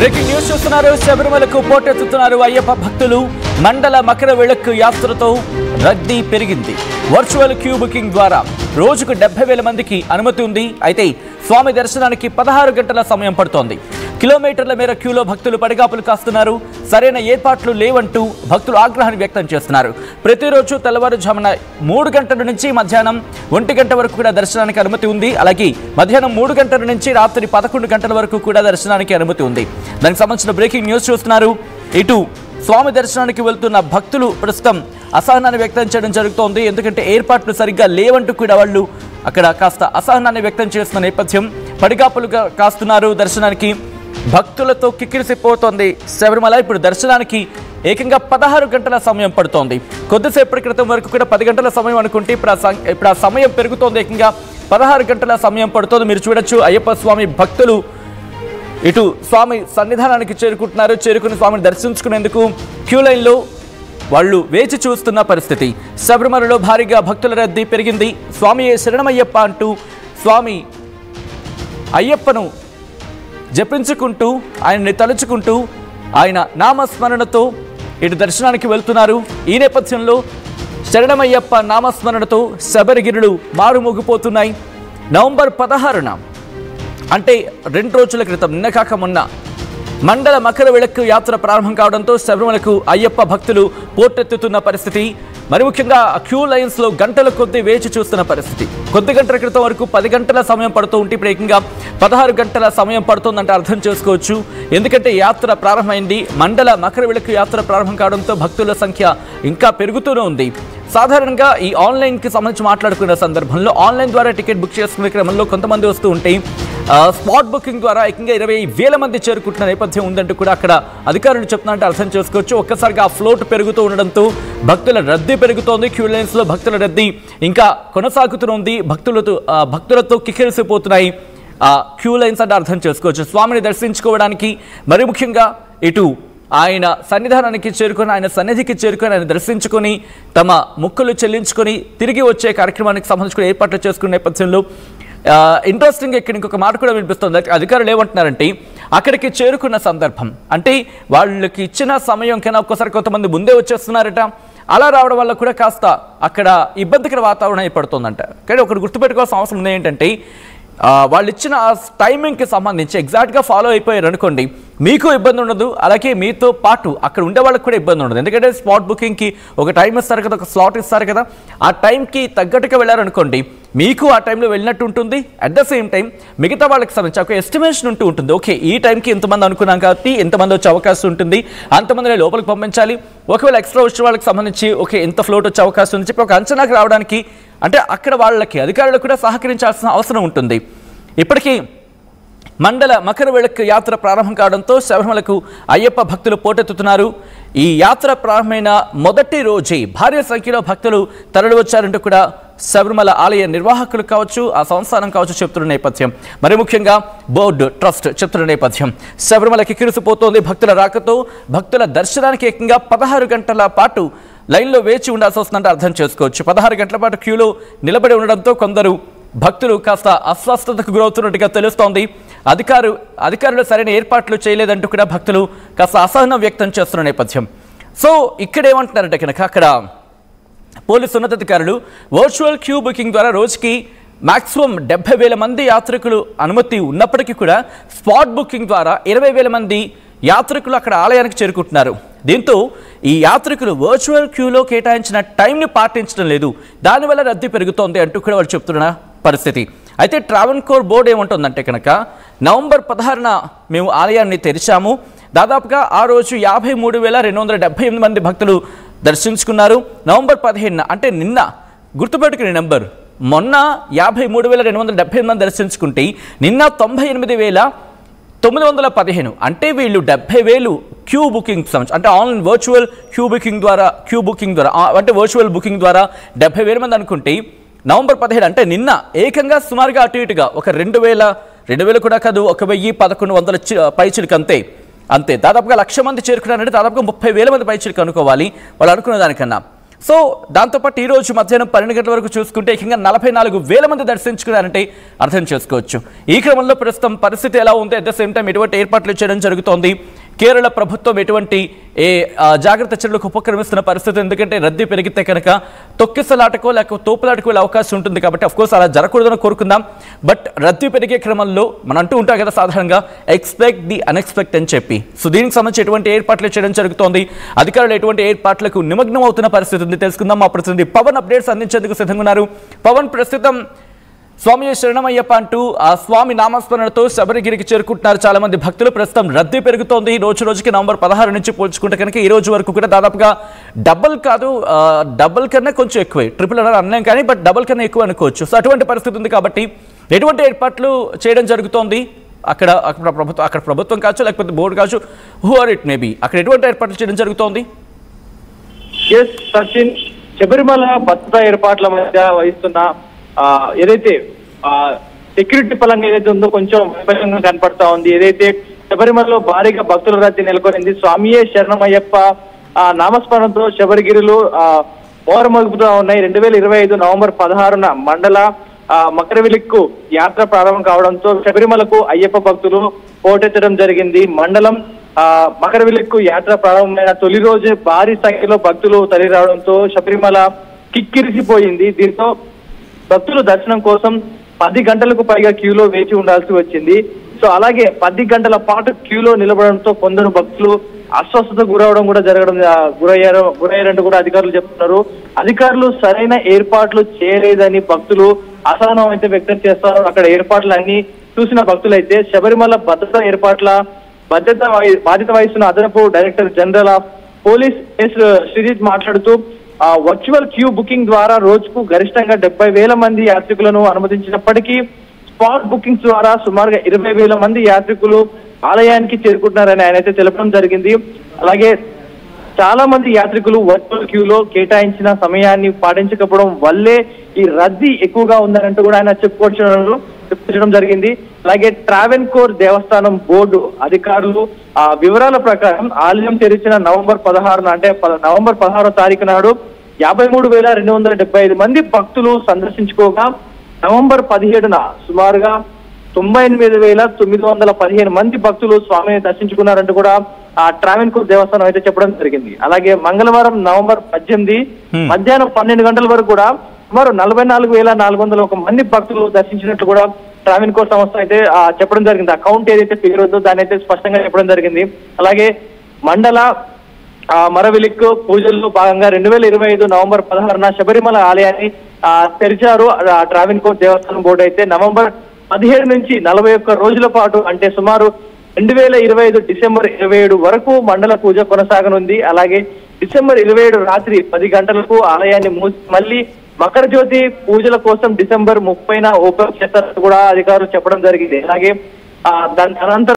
Breaking news చూస్తున్నారు. శబరిమలకు పోటెత్తుతున్నారు అయ్యప్ప భక్తులు. మండల మకర విళక్కు యాత్రతో రద్దీ పెరిగింది. వర్చువల్ క్యూ బుకింగ్ ద్వారా రోజుకు 70,000 మందికి అనుమతి ఉంది. అయితే స్వామి దర్శనానికి 16 గంటల సమయం పడుతోంది. కిలోమీటర్ల మేర క్యూలో భక్తులు పడిగాపులు కాస్తున్నారు. సరైన ఏర్పాట్లు లేవంటూ భక్తులు ఆగ్రహాన్ని వ్యక్తం చేస్తున్నారు. ప్రతిరోజు తెల్లవారుజామున 3 గంటల నుంచి మధ్యాహ్నం 1 గంట వరకు కూడా దర్శనానికి అనుమతి ఉంది. అలాగే మధ్యాహ్నం 3 గంటల నుంచి రాత్రి 11 గంటల వరకు కూడా దర్శనానికి అనుమతి ఉంది. దానికి సంబంధించిన బ్రేకింగ్ న్యూస్ చూస్తున్నారు. ఇటు స్వామి దర్శనానికి వెళ్తున్న భక్తులు ప్రస్తుతం అసహనాన్ని వ్యక్తం చేయడం జరుగుతోంది. ఎందుకంటే ఏర్పాట్లు సరిగ్గా లేవంటూ కూడా వాళ్ళు అక్కడ కాస్త అసహనాన్ని వ్యక్తం చేస్తున్న నేపథ్యం. పడిగాపులుగా కాస్తున్నారు. దర్శనానికి భక్తులతో కిక్కిరిసిపోతోంది శబరిమల. ఇప్పుడు దర్శనానికి ఏకంగా 16 గంటల సమయం పడుతోంది. కొద్దిసేపటి క్రితం వరకు కూడా 10 గంటల సమయం అనుకుంటే ఇప్పుడు ఆ సమయం పెరుగుతోంది. ఏకంగా 16 గంటల సమయం పడుతోంది. మీరు చూడొచ్చు అయ్యప్ప స్వామి భక్తులు ఇటు స్వామి సన్నిధానానికి చేరుకుంటున్నారు. చేరుకుని స్వామిని దర్శించుకునేందుకు క్యూ లైన్లో వాళ్ళు వేచి చూస్తున్న పరిస్థితి. శబరిమలలో భారీగా భక్తుల రద్దీ పెరిగింది. స్వామి శరణమయ్యప్ప అంటూ స్వామి అయ్యప్పను జపించుకుంటూ ఆయన్ని తలుచుకుంటూ ఆయన నామస్మరణతో ఇటు దర్శనానికి వెళ్తున్నారు. ఈ నేపథ్యంలో శరణమయ్యప్ప నామస్మరణతో శబరిగిరులు మారుమోగిపోతున్నాయి. నవంబర్ 16న అంటే 2 రోజుల క్రితం, నిన్న కాక మొన్న మండల మకర విళక్కు యాత్ర ప్రారంభం కావడంతో శబరిమలకు అయ్యప్ప భక్తులు పోటెత్తుతున్న పరిస్థితి. మరి ముఖ్యంగా క్యూ లైన్స్లో గంటల కొద్దీ వేచి చూస్తున్న పరిస్థితి. కొద్ది గంటల క్రితం వరకు 10 గంటల సమయం పడుతూ ఉంటే ఇప్పుడు ఏకంగా 16 గంటల సమయం పడుతుందంటే అర్థం చేసుకోవచ్చు. ఎందుకంటే యాత్ర ప్రారంభమైంది. మండల మకర విళక్కు యాత్ర ప్రారంభం కావడంతో భక్తుల సంఖ్య ఇంకా పెరుగుతూనే ఉంది. సాధారణంగా ఈ ఆన్లైన్కి సంబంధించి మాట్లాడుకున్న సందర్భంలో ఆన్లైన్ ద్వారా టికెట్ బుక్ చేసుకునే క్రమంలో కొంతమంది వస్తూ ఉంటే స్పాట్ బుకింగ్ ద్వారా ఏకంగా 20,000 మంది చేరుకుంటున్న నేపథ్యం ఉందంటూ కూడా అక్కడ అధికారులు చెప్తున్నట్టు అర్థం చేసుకోవచ్చు. ఒక్కసారిగా ఆ ఫ్లోట్ పెరుగుతూ ఉండడంతో భక్తుల రద్దీ పెరుగుతోంది. క్యూ లైన్స్లో భక్తుల రద్దీ ఇంకా కొనసాగుతూనే భక్తులతో కిక్కిరిసిపోతున్నాయి క్యూ లైన్స్ అంటే అర్థం చేసుకోవచ్చు. స్వామిని దర్శించుకోవడానికి మరి ముఖ్యంగా ఇటు ఆయన సన్నిధానానికి చేరుకొని ఆయన సన్నిధికి చేరుకొని ఆయన దర్శించుకొని తమ మొక్కులు చెల్లించుకొని తిరిగి వచ్చే కార్యక్రమానికి సంబంధించుకుని ఏర్పాట్లు చేసుకునే నేపథ్యంలో ఇంట్రెస్టింగ్ ఇక్కడ ఇంకొక మాట కూడా వినిపిస్తుంది. అధికారులు ఏమంటున్నారంటే అక్కడికి చేరుకున్న సందర్భం అంటే వాళ్ళకి ఇచ్చిన సమయం కన్నా ఒక్కసారి కొంతమంది ముందే వచ్చేస్తున్నారట. అలా రావడం వల్ల కూడా కాస్త అక్కడ ఇబ్బందికర వాతావరణం ఏర్పడుతుందంట. కానీ ఒకటి గుర్తుపెట్టుకోవాల్సిన అవసరం ఉంది ఏంటంటే వాళ్ళు ఇచ్చిన ఆ టైమింగ్కి సంబంధించి ఎగ్జాక్ట్గా ఫాలో అయిపోయారు అనుకోండి, మీకు ఇబ్బంది ఉండదు. అలాగే మీతో పాటు అక్కడ ఉండే వాళ్ళకి కూడా ఇబ్బంది ఉండదు. ఎందుకంటే స్పాట్ బుకింగ్కి ఒక టైం ఇస్తారు కదా, ఒక స్లాట్ ఇస్తారు కదా, ఆ టైంకి తగ్గట్టుగా వెళ్ళారనుకోండి మీకు ఆ టైంలో వెళ్ళినట్టు ఉంటుంది. అట్ ద సేమ్ టైం మిగతా వాళ్ళకి సంబంధించి ఒక ఎస్టిమేషన్ ఉంటూ ఉంటుంది. ఓకే, ఈ టైంకి ఇంతమంది అనుకున్నాం కాబట్టి ఎంతమంది వచ్చే అవకాశం ఉంటుంది, అంతమందిని లోపలికి పంపించాలి. ఒకవేళ ఎక్స్ట్రా వచ్చిన వాళ్ళకి సంబంధించి ఓకే ఎంత ఫ్లోట్ వచ్చే అవకాశం ఉంది చెప్పి ఒక అంచనాకు రావడానికి అంటే అక్కడ వాళ్ళకి అధికారులకు కూడా సహకరించాల్సిన అవసరం ఉంటుంది. ఇప్పటికీ మండల మకర విళక్కు యాత్ర ప్రారంభం కావడంతో శబరిమలకు అయ్యప్ప భక్తులు పోటెత్తుతున్నారు. ఈ యాత్ర ప్రారంభమైన మొదటి రోజే భారీ సంఖ్యలో భక్తులు తరలివచ్చారంటూ కూడా శబరిమల ఆలయ నిర్వాహకులు కావచ్చు, ఆ సంస్థానం కావచ్చు చెప్తున్న నేపథ్యం. మరి ముఖ్యంగా బోర్డు ట్రస్ట్ చెప్తున్న నేపథ్యం. శబరిమల కిక్కిరిసిపోతోంది భక్తుల రాకతో. భక్తుల దర్శనానికి ఏకంగా 16 గంటల పాటు లైన్లో వేచి ఉండాల్సి వస్తుందంటే అర్థం చేసుకోవచ్చు. 16 గంటల పాటు క్యూలో నిలబడి ఉండడంతో కొందరు భక్తులు కాస్త అస్వస్థతకు గురవుతున్నట్టుగా తెలుస్తోంది. అధికారులు సరైన ఏర్పాట్లు చేయలేదంటూ కూడా భక్తులు కాస్త అసహనం వ్యక్తం చేస్తున్న నేపథ్యం. సో ఇక్కడ ఏమంటున్నారంటే కనుక అక్కడ పోలీసు ఉన్నతాధికారులు వర్చువల్ క్యూ బుకింగ్ ద్వారా రోజుకి మాక్సిమం 70,000 మంది యాత్రికులు అనుమతి ఉన్నప్పటికీ కూడా స్పాట్ బుకింగ్ ద్వారా 20,000 మంది యాత్రికులు అక్కడ ఆలయానికి చేరుకుంటున్నారు. దీంతో ఈ యాత్రికులు వర్చువల్ క్యూలో కేటాయించిన టైంని పాటించడం లేదు. దానివల్ల రద్దీ పెరుగుతోంది అంటూ కూడా వాళ్ళు చెప్తున్న పరిస్థితి. అయితే ట్రావెన్కోర్ బోర్డు ఏమంటుందంటే కనుక నవంబర్ 16న మేము ఆలయాన్ని తెరిచాము. దాదాపుగా ఆ రోజు 53,278 మంది భక్తులు దర్శించుకున్నారు. నవంబర్ 15న అంటే నిన్న గుర్తుపెట్టుకునే నెంబర్, మొన్న 53,278 మంది దర్శించుకుంటే నిన్న 98,915 అంటే వీళ్ళు 70,000 క్యూ బుకింగ్ సంబంధించి అంటే ఆన్లైన్ వర్చువల్ క్యూ బుకింగ్ ద్వారా అంటే వర్చువల్ బుకింగ్ ద్వారా 70,000 మంది అనుకుంటే నవంబర్ 17 అంటే నిన్న ఏకంగా సుమారుగా అటు ఇటుగా ఒక 2,000 కూడా కాదు, 1,111 పైచిలకు అంతే దాదాపుగా 1,00,000 మంది చేరుకున్నారంటే దాదాపుగా 30,000 మంది పైచిలకు అనుకోవాలి వాళ్ళు అనుకున్న దానికన్నా. సో దాంతోపాటు ఈ రోజు మధ్యాహ్నం 12 గంటల వరకు చూసుకుంటే ఏకంగా 44,000 మంది దర్శించుకున్నారంటే అర్థం చేసుకోవచ్చు. ఈ క్రమంలో ప్రస్తుతం పరిస్థితి ఎలా ఉంది, అట్ ద సేమ్ టైం ఎటువంటి ఏర్పాట్లు చేయడం జరుగుతోంది, కేరళ ప్రభుత్వం ఎటువంటి జాగ్రత్త చర్యలకు ఉపక్రమిస్తున్న పరిస్థితి, ఎందుకంటే రద్దీ పెరిగితే కనుక తొక్కిసలాటకో లేకపోతే తోపులాటకో వెళ్ళే అవకాశం ఉంటుంది కాబట్టి అఫ్కోర్స్ అలా జరగకూడదని కోరుకుందాం. బట్ రద్దీ పెరిగే క్రమంలో మనం అంటూ ఉంటాం కదా సాధారణంగా ఎక్స్పెక్ట్ ది అన్ఎక్స్పెక్ట్ అని చెప్పి. సో దీనికి సంబంధించి ఎటువంటి ఏర్పాట్లు చేయడం జరుగుతోంది, అధికారులు ఎటువంటి ఏర్పాట్లకు నిమగ్నం అవుతున్న పరిస్థితి ఉంది తెలుసుకుందాం. మా ప్రతినిధి పవన్ అప్డేట్స్ అందించేందుకు సిద్ధంగా ఉన్నారు. పవన్, ప్రస్తుతం స్వామి శరణమయ్యప్ప అంటూ ఆ స్వామి నామస్మరణతో శబరిగిరికి చేరుకుంటున్నారు చాలా మంది భక్తులు. ప్రస్తుతం రద్దీ పెరుగుతోంది రోజు రోజుకి. నవంబర్ 16 నుంచి పోల్చుకుంటే కనుక ఈ రోజు వరకు కూడా దాదాపుగా డబుల్ కన్నా కొంచెం ఎక్కువే, ట్రిపుల్ అన్నాం కానీ బట్ డబుల్ కన్నా ఎక్కువ అనుకోవచ్చు. సో అటువంటి పరిస్థితి ఉంది కాబట్టి ఎటువంటి ఏర్పాట్లు చేయడం జరుగుతోంది అక్కడ ప్రభుత్వం కావచ్చు లేకపోతే బోర్డు కావచ్చు, హూ ఆర్ ఇట్ మేబీ, అక్కడ ఎటువంటి ఏర్పాట్లు చేయడం జరుగుతోంది? సచిన్, శబరిమల భద్రతా ఏర్పాట్ల మధ్య వహిస్తున్న ఏదైతే సెక్యూరిటీ పరంగా ఏదైతే ఉందో కొంచెం విపరీతంగా కనపడతా ఉంది. ఏదైతే శబరిమలలో భారీగా భక్తుల రద్దీ నెలకొనింది. స్వామియే శరణమయ్యప్ప నామస్మరణతో శబరిగిరిలో మోరమొగుపుతా ఉన్నాయి. 2025 నవంబర్ 16న మండల మకరవిలక్కు యాత్ర ప్రారంభం కావడంతో శబరిమలకు అయ్యప్ప భక్తులు పోటెత్తడం జరిగింది. మండలం మకరవిలక్కు యాత్ర ప్రారంభమైన తొలి రోజు భారీ సంఖ్యలో భక్తులు తరలి రావడంతో శబరిమల కిక్కిరిసిపోయింది. దీంతో భక్తులు దర్శనం కోసం 10 గంటలకు పైగా క్యూలో వేచి ఉండాల్సి వచ్చింది. సో అలాగే 10 గంటల పాటు క్యూలో నిలబడడంతో కొందరు భక్తులు అస్వస్థతకు గురవడం కూడా గురయ్యారంటూ కూడా అధికారులు చెప్తున్నారు. అధికారులు సరైన ఏర్పాట్లు చేయలేదని భక్తులు అసహనం అయితే వ్యక్తం చేస్తారు. అక్కడ ఏర్పాట్లు అన్ని చూసిన భక్తులైతే శబరిమల భద్రతా ఏర్పాట్ల బాధ్యత వహిస్తున్న అదనపు director general of police S Sreejith మాట్లాడుతూ వర్చువల్ క్యూ బుకింగ్ ద్వారా రోజుకు గరిష్టంగా 70,000 మంది యాత్రికులను అనుమతించినప్పటికీ స్పాట్ బుకింగ్స్ ద్వారా సుమారుగా 20,000 మంది యాత్రికులు ఆలయానికి చేరుకుంటున్నారని ఆయన అయితే తెలపడం జరిగింది. అలాగే చాలా మంది యాత్రికులు వర్చువల్ క్యూలో కేటాయించిన సమయాన్ని పాటించకపోవడం వల్లే ఈ రద్దీ ఎక్కువగా ఉందనంటూ కూడా ఆయన చెప్పుకోవడం జరిగింది. అలాగే ట్రావెన్కోర్ దేవస్థానం బోర్డు అధికారులు వివరాల ప్రకారం ఆలయం తెరిచిన నవంబర్ 16 అంటే నవంబర్ 16వ తారీఖు నాడు 53,275 మంది భక్తులు సందర్శించుకోగా నవంబర్ 17న సుమారుగా 98,915 మంది భక్తులు స్వామిని దర్శించుకున్నారంటూ కూడా ఆ ట్రావెన్కోర్ దేవస్థానం అయితే చెప్పడం జరిగింది. అలాగే మంగళవారం నవంబర్ 18 మధ్యాహ్నం 12 గంటల వరకు కూడా సుమారు 44,401 మంది భక్తులు దర్శించినట్లు కూడా ట్రావెన్కోర్ సంస్థ అయితే చెప్పడం జరిగింది. ఆ కౌంట్ ఏదైతే ఫిగర్ ఉందో దాని అయితే స్పష్టంగా చెప్పడం జరిగింది. అలాగే మండల మరవిలిక్ పూజల్లో భాగంగా 2025 నవంబర్ 16న శబరిమల ఆలయాన్ని తెరిచారు ట్రావెన్కోర్ దేవస్థానం బోర్డు అయితే. నవంబర్ 17 నుంచి 41 రోజుల పాటు అంటే సుమారు 2025 డిసెంబర్ 27 వరకు మండల పూజ కొనసాగనుంది. అలాగే డిసెంబర్ 27 రాత్రి 10 గంటలకు ఆలయాన్ని మూసి మళ్ళీ మకర జ్యోతి పూజల కోసం డిసెంబర్ 30న ఓపెన్ చేస్తారని కూడా అధికారులు చెప్పడం జరిగింది. అలాగే దాని అనంతరం